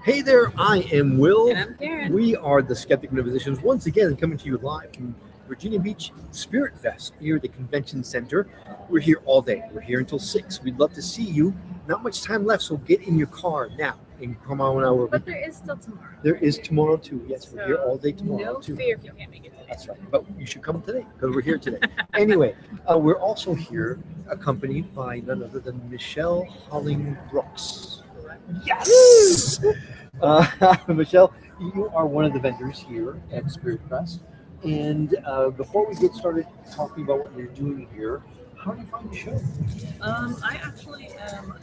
Hey there, I am Will. And I'm Karen. We are the Skeptic and Physicians, once again coming to you live from Virginia Beach Spirit Fest here at the Convention Center. We're here all day. We're here until 6. We'd love to see you. Not much time left, so get in your car now and come on over. But there is still tomorrow. There is tomorrow too. Yes, we're here all day tomorrow No too. fear if you can't make it today. That's right. But you should come today because we're here today. Anyway, we're also here accompanied by none other than Michelle Holling-Brooks. Yes! Michelle, you are one of the vendors here at Spirit Fest. And before we get started talking about what you're doing here, how do you find the show? I actually am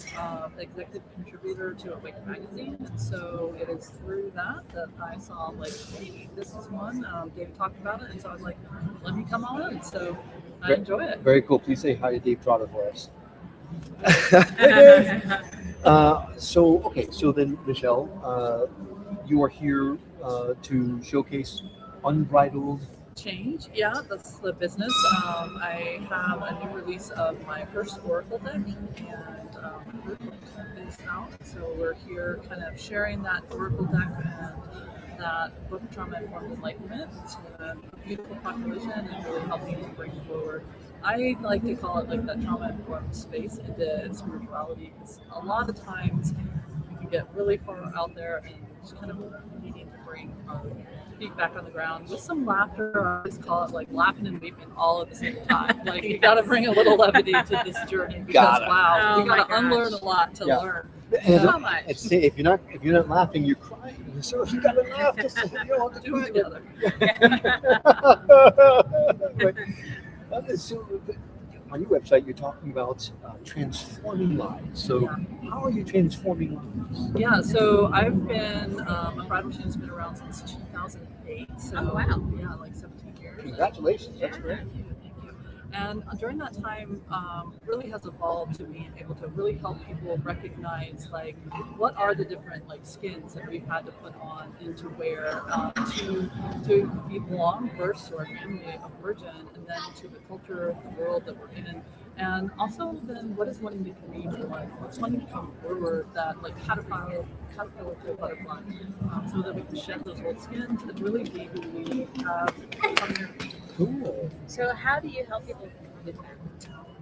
the executive contributor to Awake magazine, and so it is through that I saw like, hey, this is one. Dave talked about it, and so I was like, let me come on in. So I enjoy it. Very cool. Please say hi to Dave Trotter for us. So then, Michelle, you are here to showcase unbridled Change, yeah, that's the business. I have a new release of my first Oracle deck, and the book is out. So we're here kind of sharing that Oracle deck and that book, Trauma Informed Enlightenment, to a beautiful population and really helping to bring forward. I like to call it like that trauma informed space into spirituality, because a lot of times you can get really far out there and just kind of needing to bring feet back on the ground with some laughter. I always call it like laughing and weeping all at the same time. Like you got to bring a little levity to this journey, because wow, Oh you got to my unlearn gosh. a lot to learn. And So much. if you're not laughing, you're crying. So you gotta laugh. Just you know, to Do it together. So, on your website, you're talking about transforming lives. So, how are you transforming lives? Yeah, so I've been a bridal machine's been around since 2008. So Oh, wow. yeah, like 17 years. Congratulations, that's great. Thank you. And during that time, really has evolved to being able to really help people recognize like what are the different like skins that we've had to put on and to wear to belong first to our family of origin, and then to the culture, the world that we're in. And also then what is wanting to be like, what's wanting to come forward, that like caterpillar to a butterfly, so that we can shed those old skins and really be who we have come here to be. Cool. So how do you help people with that?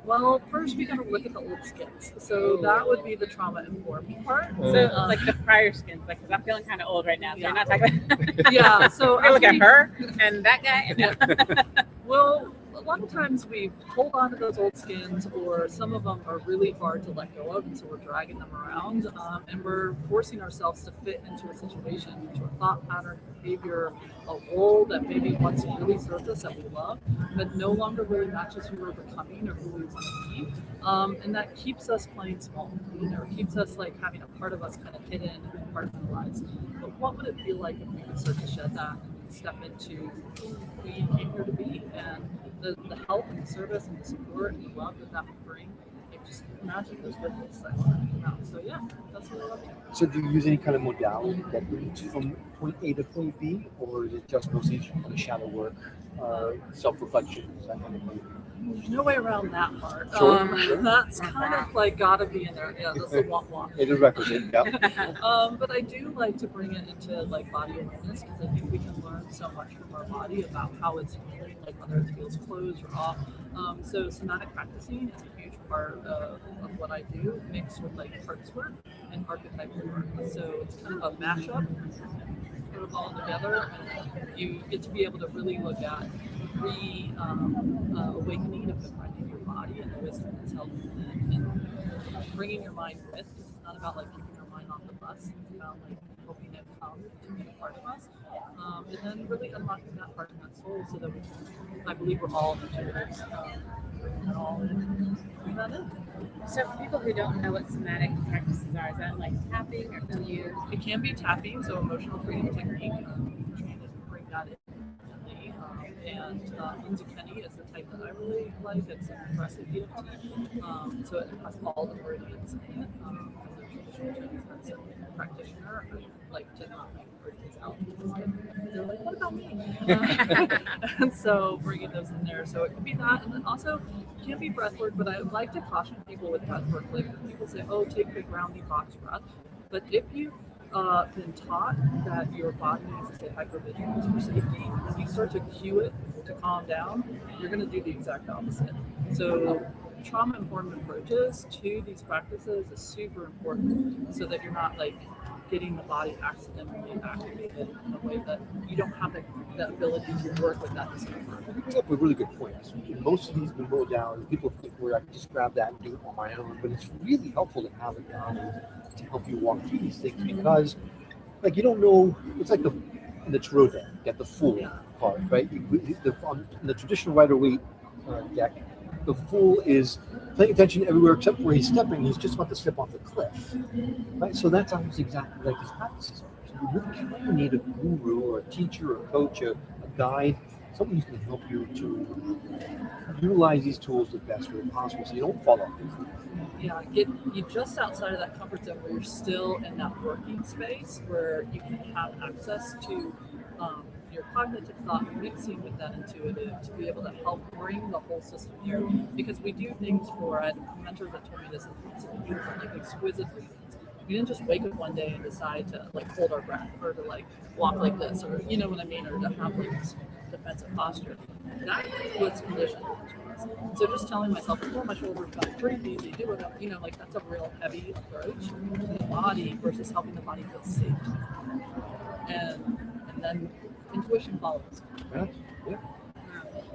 Well, first we got to look at the old skins. So that would be the trauma informed part. So like the prior skins, like, because I'm feeling kind of old right now. So Yeah. you're not talking about. Yeah. So I look as at we- her and that guy. And Well, a lot of times we hold on to those old skins, or some of them are really hard to let go of, and so we're dragging them around, and we're forcing ourselves to fit into a situation, into a thought pattern, behavior, a role that maybe once really served us, that we love, but no longer really matches who we're becoming or who we want to be, and that keeps us playing small. You know, it keeps us like having a part of us kind of hidden and part of our lives. But what would it feel like if we could start to shed that and step into who we came here to be, and the help and the service and the support and the love that would bring? Like, just imagine those ripples that come out. So yeah, that's what I love to. So, do you use any kind of modality that leads from point A to point B, or is it just mostly kind of shadow work, self-reflection, that kind of thing? There's no way around that part. Sure. That's kind of like gotta be in there. Yeah, that's the want. It is requisite. Yeah. But I do like to bring it into like body awareness, because I think we can learn so much from our body about how it's feeling, like whether it feels closed or off. So somatic practicing is a huge part of what I do, mixed with like parts work and archetypal work. So it's kind of a mashup. Put it all together, and you get to be able to really look at awakening of finding your body and the wisdom that's held within, and bringing your mind with. It's not about like keeping your mind off the bus. It's about like helping it come to be a part of us, and then really unlocking that part of that soul, so that we can, I believe we're all intuitives, bringing it all in, bring that in. so for people who don't know what somatic practices are, is that like tapping, or can you? It can be tapping, so emotional freedom technique. Trying to bring that in. And Inzukeni is the type that I really like. It's an impressive EFT. So it has all the meridians in it. As a traditional Chinese medicine practitioner, I like to not make meridians out, because they're like, what about me? And so bringing those in there. So it could be that. And then also, it can be breath work, but I would like to caution people with breath work. Like people say, oh, take the grounding box breath. But if you been taught that your body needs to stay hypervigilant for safety, when you start to cue it to calm down, you're going to do the exact opposite. So trauma-informed approaches to these practices is super important, so that you're not like getting the body accidentally activated in a way that you don't have the ability to work with that discomfort. You bring up a really good point. Most of these modalities, people think where I can just grab that and do it on my own, but it's really helpful to have it down to help you walk through these things, because, like, you don't know. It's like the tarot deck, you got the Fool card, right? On the traditional Rider-Waite deck, the Fool is paying attention everywhere except where he's stepping. He's just about to step off the cliff, right? So that's almost exactly like these practices are. So you really kind of need a guru or a teacher or a coach, a guide, someone who's going to help you to utilize these tools the best way possible, so you don't fall off the cliff. Yeah, get you just outside of that comfort zone where you're still in that working space where you can have access to your cognitive thought mixing with that intuitive to be able to help bring the whole system here. Because we do things for, I had a mentor that told me this, for like exquisite reasons. We didn't just wake up one day and decide to like hold our breath or to like walk like this, or you know what I mean, or to have like this defensive posture. That was conditioned to us. So just telling myself, pull my shoulders back, breathe easy, do it, you know, like that's a real heavy approach to the body versus helping the body feel safe. And then intuition follows. Yeah.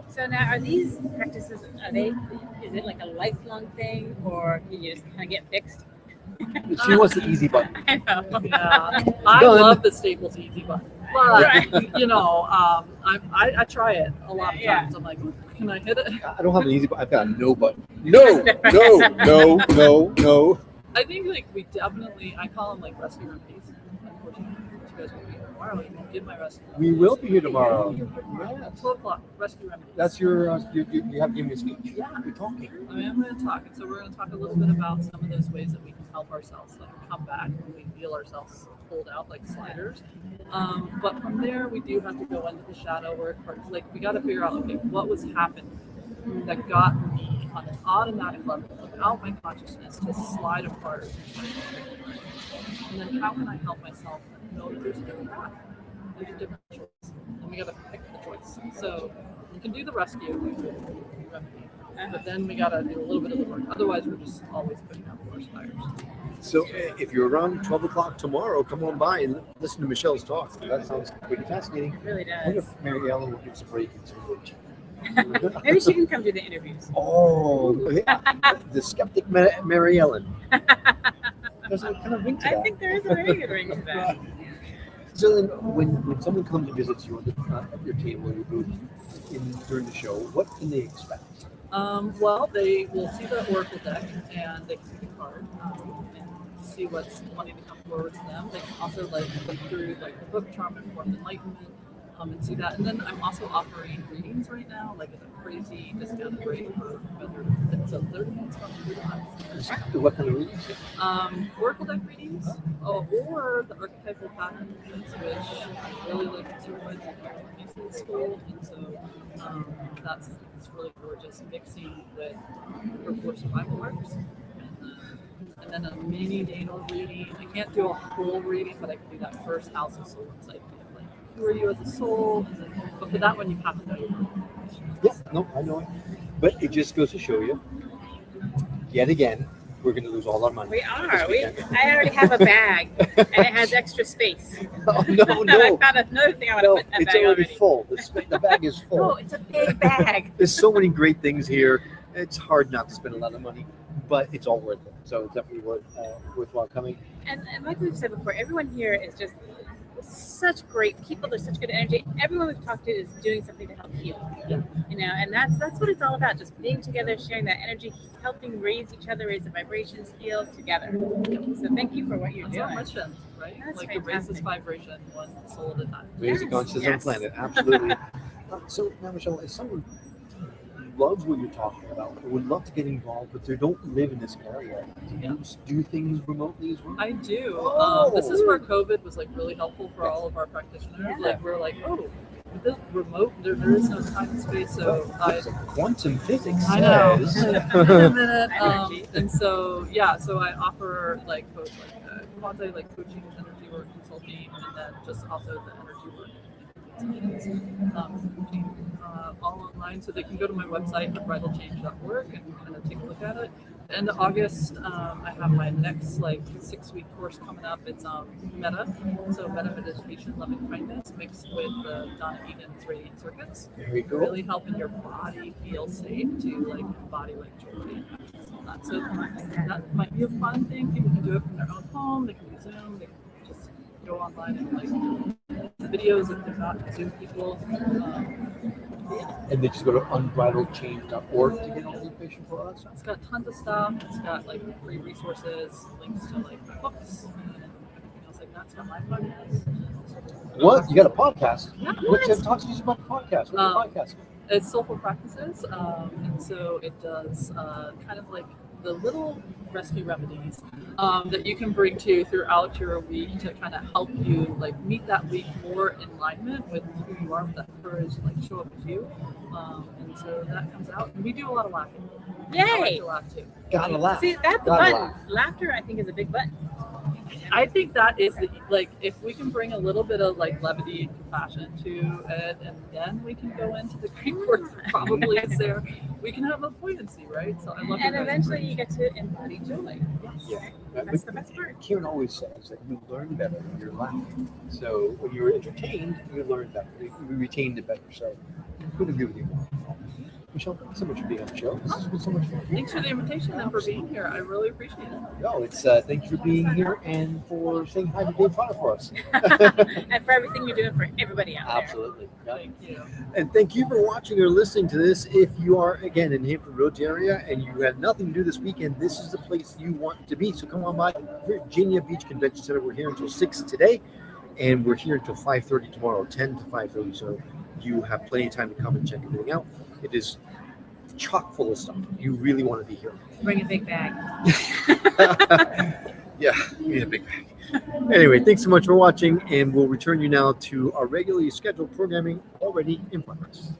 So now, are these practices, is it like a lifelong thing, or can you just kind of get fixed? She wants the easy button. I know. Yeah, I love the Staples easy button, but you know, I try it a lot of times. I'm like, can I hit it? I don't have an easy button. I've got a no button. No. I think like we definitely, I call them like rescue remedies. Unfortunately, you guys will be here tomorrow. You won't get my rescue. We will be here tomorrow. Yeah, 12 o'clock, rescue remedies. That's your, you have given me a speech. Yeah. You're talking. I am going to talk, and so we're going to talk a little bit about some of those ways that we can help ourselves like come back when we feel ourselves pulled out like sliders. But from there, we do have to go into the shadow work. Like we got to figure out, okay, what was happening that got me on an automatic level without my consciousness to slide apart. And then how can I help myself know that there's a different path? There's a different choice. And we got to pick the choice. So you can do the rescue remedy, but then we got to do a little bit of the work. Otherwise, we're just always putting out more fires. So if you're around 12 o'clock tomorrow, come on by and listen to Michelle's talk. That sounds pretty fascinating. It really I wonder does. if Mary Ellen will give us a break and some work. Maybe she can come do the interviews. Oh, yeah. The skeptic Mary Ellen. There's a kind of ring to that. I think there is a very good ring to that. So then, when someone comes and visits you at your table or your booth during the show, what can they expect? Well, they will see the Oracle deck and they can pick a card and see what's wanting to come forward to them. They can also like look through like the book Trauma Informed Enlightenment and see that. And then I'm also offering readings right now, like at a crazy discounted rate for vendors. So 30 minutes from What kind of readings? Oracle deck readings, or the archetypal pattern readings, which I really like certified in school, and so that's it's really gorgeous mixing with for survival works. And then a mini natal reading. I can't do a whole reading, but I can do that first house of soul insight. Like, who are you as a soul? But for that one, you have to know your own. Yeah, no, I know it. But it just goes to show you, yet again, we're going to lose all our money. We are. this weekend. I already have a bag, and it has extra space. Oh, no. I found another thing I want to No, put in that it's bag already already. full. The bag is full. No, it's a big bag. There's so many great things here. It's hard not to spend a lot of money, but it's all worth it. So it's definitely worthwhile coming. And like we've said before, everyone here is just such great people. There's such good energy. Everyone we've talked to is doing something to help heal. Yeah. You know, and that's what it's all about. Just being together, sharing that energy, helping raise each other, raise the vibrations, heal together. So thank you for what you're That's our doing. mission, right? That's like to raise this fantastic. vibration one soul at a time. Raise the Yes, consciousness yes. on the planet. Absolutely. So now, Michelle, if someone loves what you're talking about, or would love to get involved, but they don't live in this area, do you do things remotely as well? I do. Oh. This is where COVID was like really helpful for all of our practitioners. Yeah. Like we're like, oh, with this remote, there is no time and space. So Quantum physics I know. says. In a minute. Energy. And so I offer like both like quasi like coaching, energy work, consulting, and then just also the energy work. All online, so they can go to my website, bridalchange.org, and kind of take a look at it. End of August, I have my next like 6-week course coming up. It's Meta, so Meta meditation, loving kindness, mixed with Donna Eden's radiant circuits. Very cool. Really helping your body feel safe to like embody like joy. So that might be a fun thing. People can do it from their own home. They can do Zoom. They can just go online and like videos if they're not Zoom people. And they just go to unbridledchange.org to get all the information for us. It's got tons of stuff. It's got like free resources, links to like my books, and everything else like that. It's got my podcast. What? You got a podcast? Yeah. Talk to us about the podcast. What's the podcast? It's Soulful Practices, and so it does kind of like the little rescue remedies that you can bring to throughout your week to kind of help you like meet that week more in alignment with who you are, with that courage, like show up as you. And so that comes out, and we do a lot of laughing. I like Yay! to laugh too. Gotta laugh. See, that's the Gotta button. laugh. Laughter, I think, is a big button. I think that is the, like, if we can bring a little bit of like levity and compassion to it, and then we can go into the Greek word that probably is there, we can have a buoyancy, right? So I love And your guys' eventually approach. you get to embody joy. Yeah. That's the best part. Kieran always says that you learn better when you're laughing. So when you're entertained, you learn better. You retain it better. So I couldn't agree with you more. Michelle, thanks so much for being on the show. This has been so much fun. Thanks for the invitation and for being here. I really appreciate it. No, it's thanks for being here and for saying hi to Dave Potter for us. And for everything you're doing for everybody out there. Absolutely. Yeah. Thank you. And thank you for watching or listening to this. If you are, again, in Hampton Roads area and you have nothing to do this weekend, this is the place you want to be. So come on by Virginia Beach Convention Center. We're here until 6 today, and we're here until 5:30 tomorrow, 10 to 5:30. So you have plenty of time to come and check everything out. It is chock full of stuff. You really want to be here. Bring a big bag. Yeah, we need a big bag. Anyway, thanks so much for watching, and we'll return you now to our regularly scheduled programming already in progress.